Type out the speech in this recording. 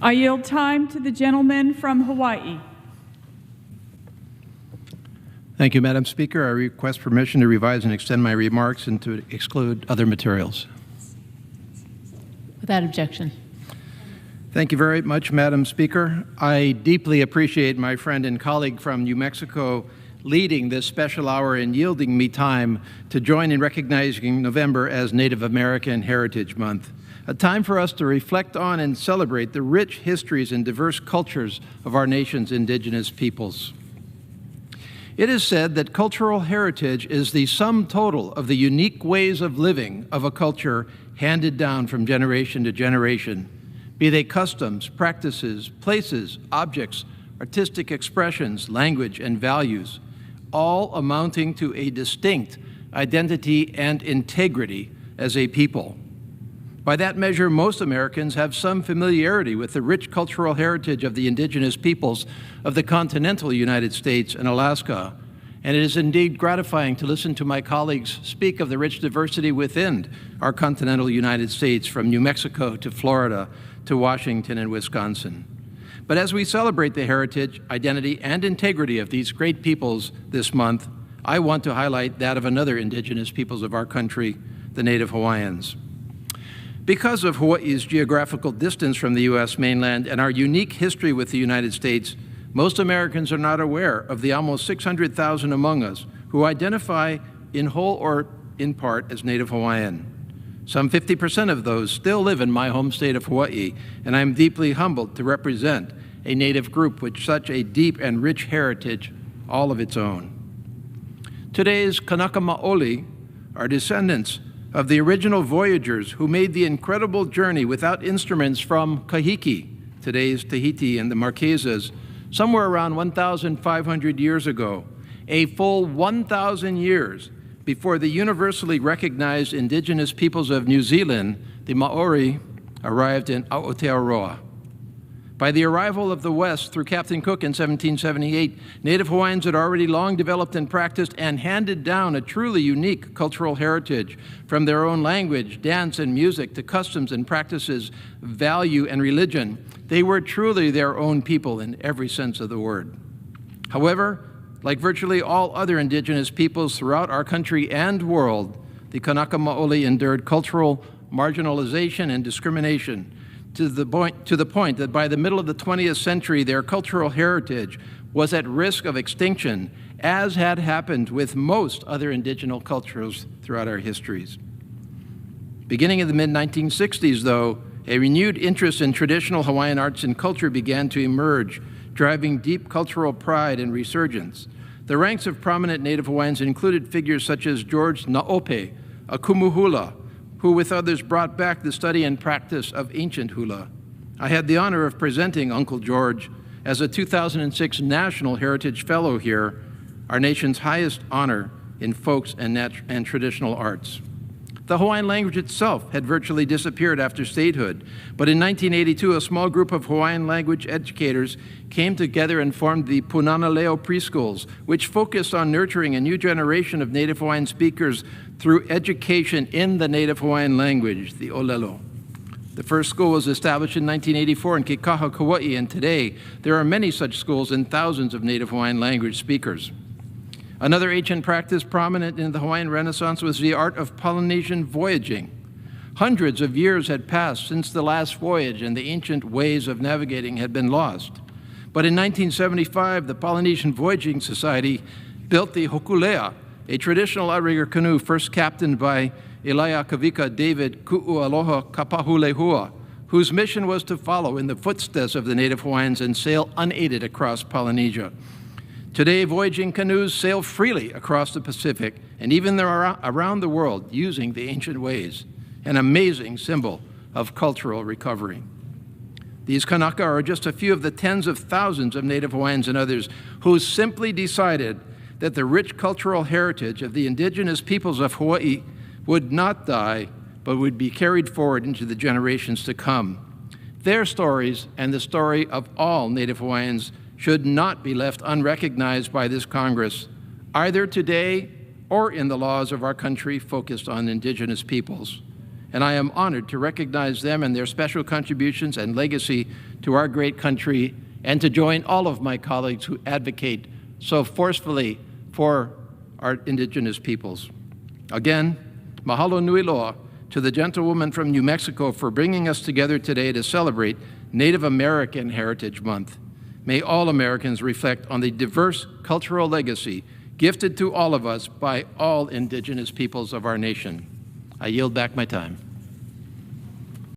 I yield time to the gentleman from Hawaii. Thank you, Madam Speaker. I request permission to revise and extend my remarks and to exclude other materials. Without objection. Thank you very much, Madam Speaker. I deeply appreciate my friend and colleague from New Mexico leading this special hour and yielding me time to join in recognizing November as Native American Heritage Month, a time for us to reflect on and celebrate the rich histories and diverse cultures of our nation's indigenous peoples. It is said that cultural heritage is the sum total of the unique ways of living of a culture handed down from generation to generation, be they customs, practices, places, objects, artistic expressions, language, and values, all amounting to a distinct identity and integrity as a people. By that measure, most Americans have some familiarity with the rich cultural heritage of the indigenous peoples of the continental United States and Alaska, and it is indeed gratifying to listen to my colleagues speak of the rich diversity within our continental United States, from New Mexico to Florida to Washington and Wisconsin. But as we celebrate the heritage, identity, and integrity of these great peoples this month, I want to highlight that of another indigenous peoples of our country, the Native Hawaiians. Because of Hawaii's geographical distance from the U.S. mainland and our unique history with the United States, most Americans are not aware of the almost 600,000 among us who identify in whole or in part as Native Hawaiian. Some 50% of those still live in my home state of Hawaii, and I am deeply humbled to represent a Native group with such a deep and rich heritage all of its own. Today's Kanaka Maoli are descendants of the original voyagers who made the incredible journey without instruments from Kahiki, today's Tahiti and the Marquesas, somewhere around 1,500 years ago, a full 1,000 years before the universally recognized indigenous peoples of New Zealand, the Maori, arrived in Aotearoa. By the arrival of the West through Captain Cook in 1778, Native Hawaiians had already long developed and practiced and handed down a truly unique cultural heritage, from their own language, dance, and music to customs and practices, value, and religion. They were truly their own people in every sense of the word. However, like virtually all other indigenous peoples throughout our country and world, the Kanaka Maoli endured cultural marginalization and discrimination, to the point that by the middle of the 20th century, their cultural heritage was at risk of extinction, as had happened with most other indigenous cultures throughout our histories. Beginning in the mid-1960s, though, a renewed interest in traditional Hawaiian arts and culture began to emerge, driving deep cultural pride and resurgence. The ranks of prominent Native Hawaiians included figures such as George Naope, a kumuhula, who with others brought back the study and practice of ancient hula. I had the honor of presenting Uncle George as a 2006 National Heritage Fellow here, our nation's highest honor in folks and traditional arts. The Hawaiian language itself had virtually disappeared after statehood, but in 1982, a small group of Hawaiian language educators came together and formed the Punana Leo preschools, which focused on nurturing a new generation of Native Hawaiian speakers through education in the Native Hawaiian language, the Olelo. The first school was established in 1984 in Kekaha, Kauai, and today there are many such schools and thousands of Native Hawaiian language speakers. Another ancient practice prominent in the Hawaiian Renaissance was the art of Polynesian voyaging. Hundreds of years had passed since the last voyage, and the ancient ways of navigating had been lost. But in 1975, the Polynesian Voyaging Society built the hokulea, a traditional outrigger canoe first captained by Elia Kavika David Ku'ualoha Kapahulehua, whose mission was to follow in the footsteps of the Native Hawaiians and sail unaided across Polynesia. Today, voyaging canoes sail freely across the Pacific and even around the world using the ancient ways, an amazing symbol of cultural recovery. These Kanaka are just a few of the tens of thousands of Native Hawaiians and others who simply decided that the rich cultural heritage of the indigenous peoples of Hawaii would not die, but would be carried forward into the generations to come. Their stories and the story of all Native Hawaiians should not be left unrecognized by this Congress, either today or in the laws of our country focused on indigenous peoples. and I am honored to recognize them and their special contributions and legacy to our great country, and to join all of my colleagues who advocate so forcefully for our Indigenous peoples. Again, mahalo nui loa to the gentlewoman from New Mexico for bringing us together today to celebrate Native American Heritage Month. May all Americans reflect on the diverse cultural legacy gifted to all of us by all Indigenous peoples of our nation. I yield back my time.